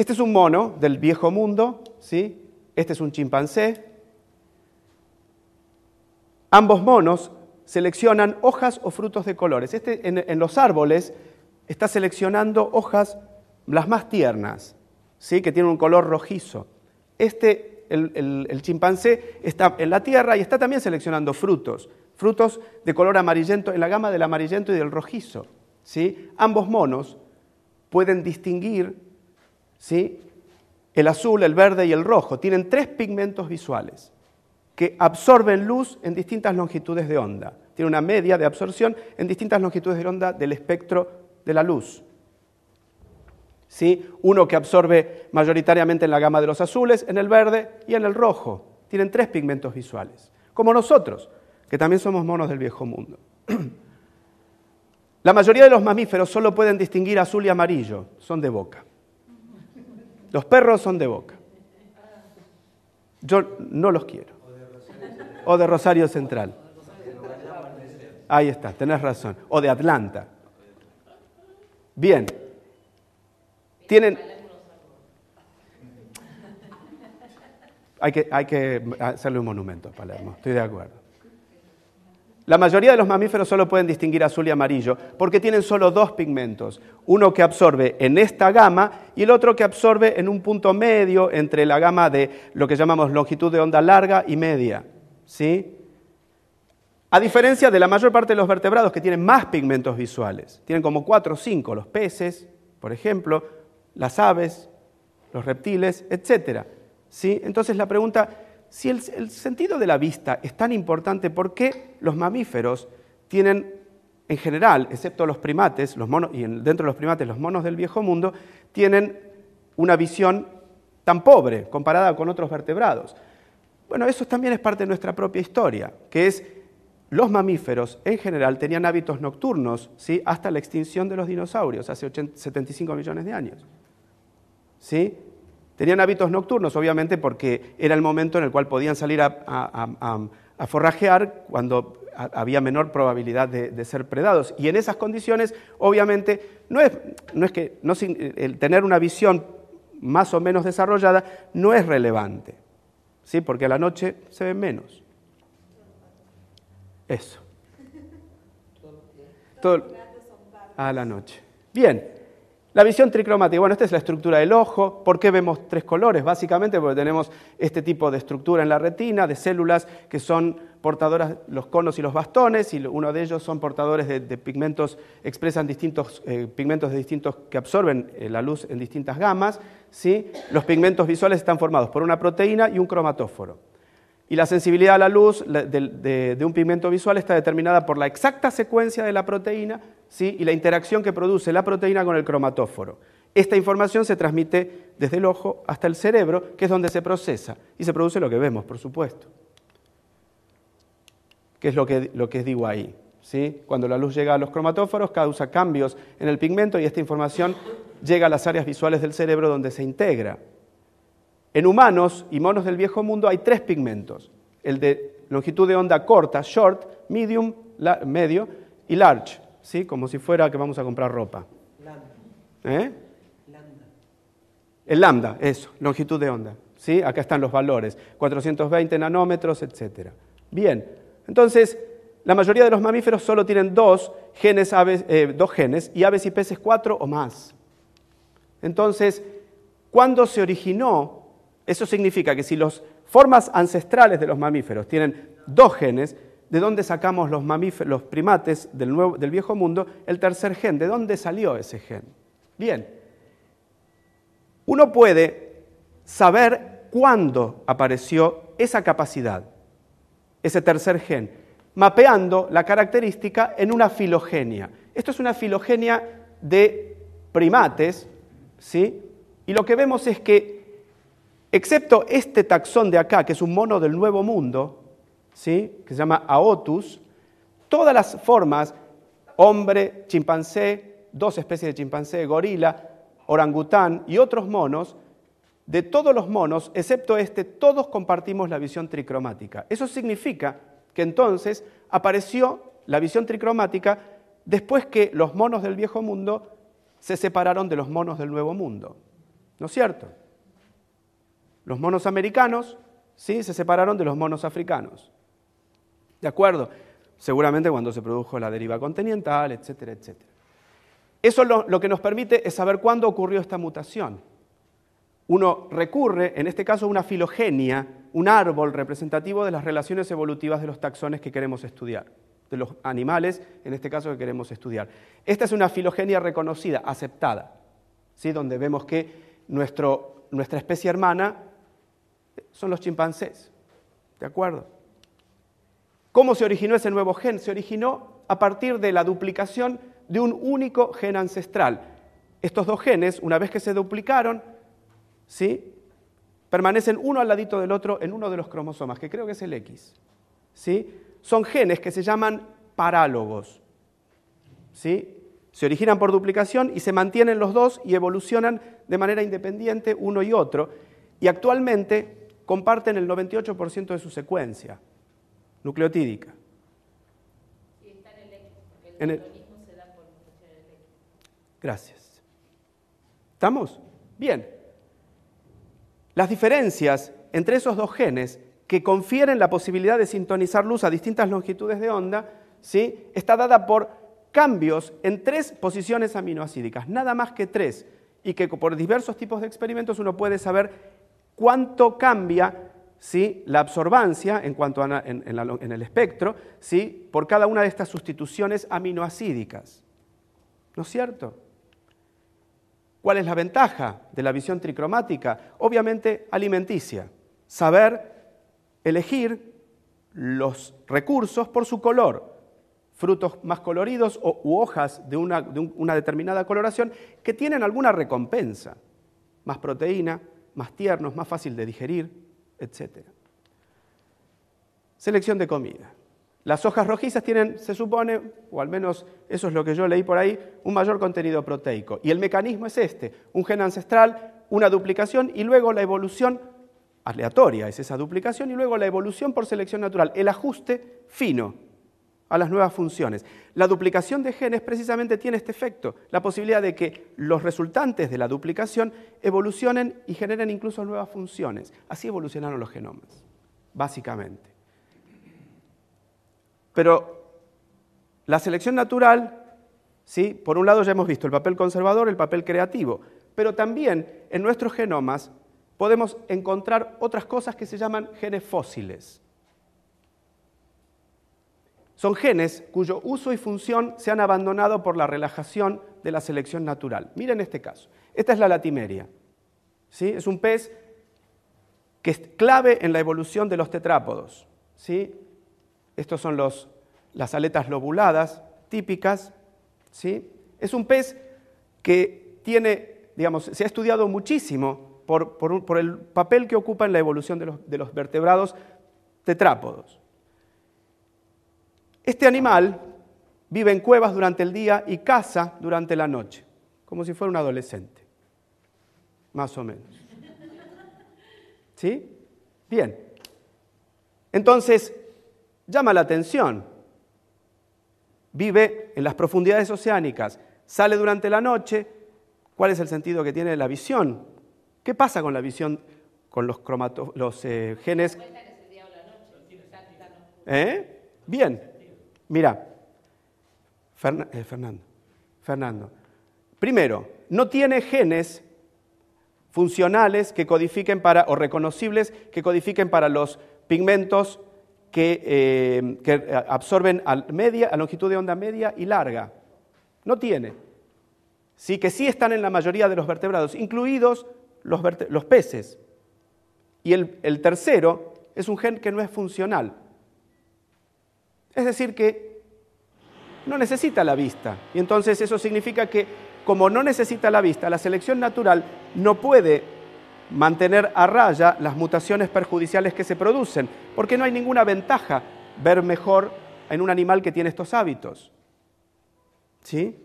Este es un mono del viejo mundo, ¿sí? Este es un chimpancé. Ambos monos seleccionan hojas o frutos de colores. Este en los árboles está seleccionando hojas las más tiernas, ¿sí? Que tienen un color rojizo. El chimpancé está en la tierra y está también seleccionando frutos de color amarillento, en la gama del amarillento y del rojizo, ¿sí? Ambos monos pueden distinguir, ¿sí? El azul, el verde y el rojo. Tienen 3 pigmentos visuales que absorben luz en distintas longitudes de onda. Tiene una media de absorción en distintas longitudes de onda del espectro de la luz. ¿Sí? Uno que absorbe mayoritariamente en la gama de los azules, en el verde y en el rojo. Tienen 3 pigmentos visuales, como nosotros, que también somos monos del viejo mundo. La mayoría de los mamíferos solo pueden distinguir azul y amarillo, son de boca. Los perros son de boca. Yo no los quiero. O de Rosario Central. Ahí está, tenés razón. O de Atlanta. Bien. Tienen... Hay que hacerle un monumento a Palermo, estoy de acuerdo. La mayoría de los mamíferos solo pueden distinguir azul y amarillo porque tienen solo 2 pigmentos. Uno que absorbe en esta gama y el otro que absorbe en un punto medio entre la gama de lo que llamamos longitud de onda larga y media. ¿Sí? A diferencia de la mayor parte de los vertebrados que tienen más pigmentos visuales. Tienen como 4 o 5, los peces, por ejemplo, las aves, los reptiles, etc. ¿Sí? Entonces la pregunta... Si el sentido de la vista es tan importante, ¿por qué los mamíferos tienen, en general, excepto los primates, los monos, y dentro de los primates, los monos del viejo mundo, tienen una visión tan pobre comparada con otros vertebrados? Bueno, eso también es parte de nuestra propia historia, que es los mamíferos, en general, tenían hábitos nocturnos, ¿sí? Hasta la extinción de los dinosaurios, hace 75 millones de años. ¿Sí? Tenían hábitos nocturnos, obviamente, porque era el momento en el cual podían salir a forrajear cuando había menor probabilidad de ser predados. Y en esas condiciones, obviamente, el tener una visión más o menos desarrollada no es relevante, ¿sí? Porque a la noche se ven menos. Eso. Todo a la noche. Bien. La visión tricromática, bueno, esta es la estructura del ojo. ¿Por qué vemos 3 colores? Básicamente porque tenemos este tipo de estructura en la retina, de células que son portadoras, los conos y los bastones, y uno de ellos son portadores de pigmentos, expresan distintos pigmentos que absorben la luz en distintas gamas, ¿sí? Los pigmentos visuales están formados por una proteína y un cromatóforo. Y la sensibilidad a la luz de un pigmento visual está determinada por la exacta secuencia de la proteína, ¿sí? Y la interacción que produce la proteína con el cromatóforo. Esta información se transmite desde el ojo hasta el cerebro, que es donde se procesa. Y se produce lo que vemos, por supuesto. ¿Qué es lo que digo ahí? ¿Sí? Cuando la luz llega a los cromatóforos, causa cambios en el pigmento y esta información llega a las áreas visuales del cerebro donde se integra. En humanos y monos del viejo mundo hay 3 pigmentos. El de longitud de onda corta, short, medium, medio, y large, ¿sí? Como si fuera que vamos a comprar ropa. Lambda. Lambda. El lambda, eso, longitud de onda. ¿Sí? Acá están los valores, 420 nanómetros, etc. Bien, entonces, la mayoría de los mamíferos solo tienen 2 genes, y aves y peces 4 o más. Entonces, ¿cuándo se originó? Eso significa que si las formas ancestrales de los mamíferos tienen 2 genes, ¿de dónde sacamos los primates del viejo mundo el tercer gen? ¿De dónde salió ese gen? Bien, uno puede saber cuándo apareció esa capacidad, ese tercer gen, mapeando la característica en una filogenia. Esto es una filogenia de primates, ¿sí? Y lo que vemos es que excepto este taxón de acá, que es un mono del Nuevo Mundo, ¿sí? Que se llama Aotus, todas las formas, hombre, chimpancé, 2 especies de chimpancé, gorila, orangután y otros monos, de todos los monos, excepto este, todos compartimos la visión tricromática. Eso significa que entonces apareció la visión tricromática después que los monos del Viejo Mundo se separaron de los monos del Nuevo Mundo. ¿No es cierto? Los monos americanos, ¿sí?, se separaron de los monos africanos. ¿De acuerdo? Seguramente cuando se produjo la deriva continental, etcétera, etcétera. Eso lo que nos permite es saber cuándo ocurrió esta mutación. Uno recurre, en este caso, a una filogenia, un árbol representativo de las relaciones evolutivas de los taxones que queremos estudiar, de los animales, en este caso, que queremos estudiar. Esta es una filogenia reconocida, aceptada, ¿sí?, donde vemos que nuestra especie hermana son los chimpancés. ¿De acuerdo? ¿Cómo se originó ese nuevo gen? Se originó a partir de la duplicación de un único gen ancestral. Estos dos genes, una vez que se duplicaron, ¿sí?, permanecen uno al ladito del otro en uno de los cromosomas, que creo que es el X. ¿Sí? Son genes que se llaman parálogos. ¿Sí? Se originan por duplicación y se mantienen los dos y evolucionan de manera independiente uno y otro. Y actualmente comparten el 98% de su secuencia nucleotídica. Sí, está en el X, porque el daltonismo se da por mutación en el X. Gracias. ¿Estamos? Bien. Las diferencias entre esos dos genes que confieren la posibilidad de sintonizar luz a distintas longitudes de onda, ¿sí?, está dada por cambios en 3 posiciones aminoácidicas, nada más que 3, y que por diversos tipos de experimentos uno puede saber cuánto cambia, ¿sí?, la absorbancia en cuanto a en el espectro, ¿sí?, por cada una de estas sustituciones aminoácidicas. ¿No es cierto? ¿Cuál es la ventaja de la visión tricromática? Obviamente alimenticia. Saber elegir los recursos por su color. Frutos más coloridos u hojas de una determinada coloración que tienen alguna recompensa. Más proteína, más tiernos, más fácil de digerir, etc. Selección de comida. Las hojas rojizas tienen, se supone, o al menos eso es lo que yo leí por ahí, un mayor contenido proteico. Y el mecanismo es este, un gen ancestral, una duplicación y luego la evolución aleatoria, es esa duplicación, y luego la evolución por selección natural, el ajuste fino a las nuevas funciones. La duplicación de genes precisamente tiene este efecto, la posibilidad de que los resultantes de la duplicación evolucionen y generen incluso nuevas funciones. Así evolucionaron los genomas, básicamente. Pero la selección natural, ¿sí?, por un lado ya hemos visto el papel conservador, el papel creativo, pero también en nuestros genomas podemos encontrar otras cosas que se llaman genes fósiles. Son genes cuyo uso y función se han abandonado por la relajación de la selección natural. Miren este caso. Esta es la latimeria. ¿Sí? Es un pez que es clave en la evolución de los tetrápodos. ¿Sí? Estos son las aletas lobuladas típicas. ¿Sí? Es un pez que tiene, digamos, se ha estudiado muchísimo por el papel que ocupa en la evolución de los vertebrados tetrápodos. Este animal vive en cuevas durante el día y caza durante la noche, como si fuera un adolescente, más o menos. ¿Sí? Bien. Entonces, llama la atención. Vive en las profundidades oceánicas, sale durante la noche. ¿Cuál es el sentido que tiene la visión? ¿Qué pasa con la visión, con los genes? Bien. Mira, Fernando. Primero, no tiene genes funcionales que codifiquen o reconocibles que codifiquen para los pigmentos que absorben a longitud de onda media y larga. No tiene. Sí, que sí están en la mayoría de los vertebrados, incluidos los peces. Y el tercero es un gen que no es funcional. Es decir, que no necesita la vista. Y entonces eso significa que, como no necesita la vista, la selección natural no puede mantener a raya las mutaciones perjudiciales que se producen, porque no hay ninguna ventaja ver mejor en un animal que tiene estos hábitos. ¿Sí?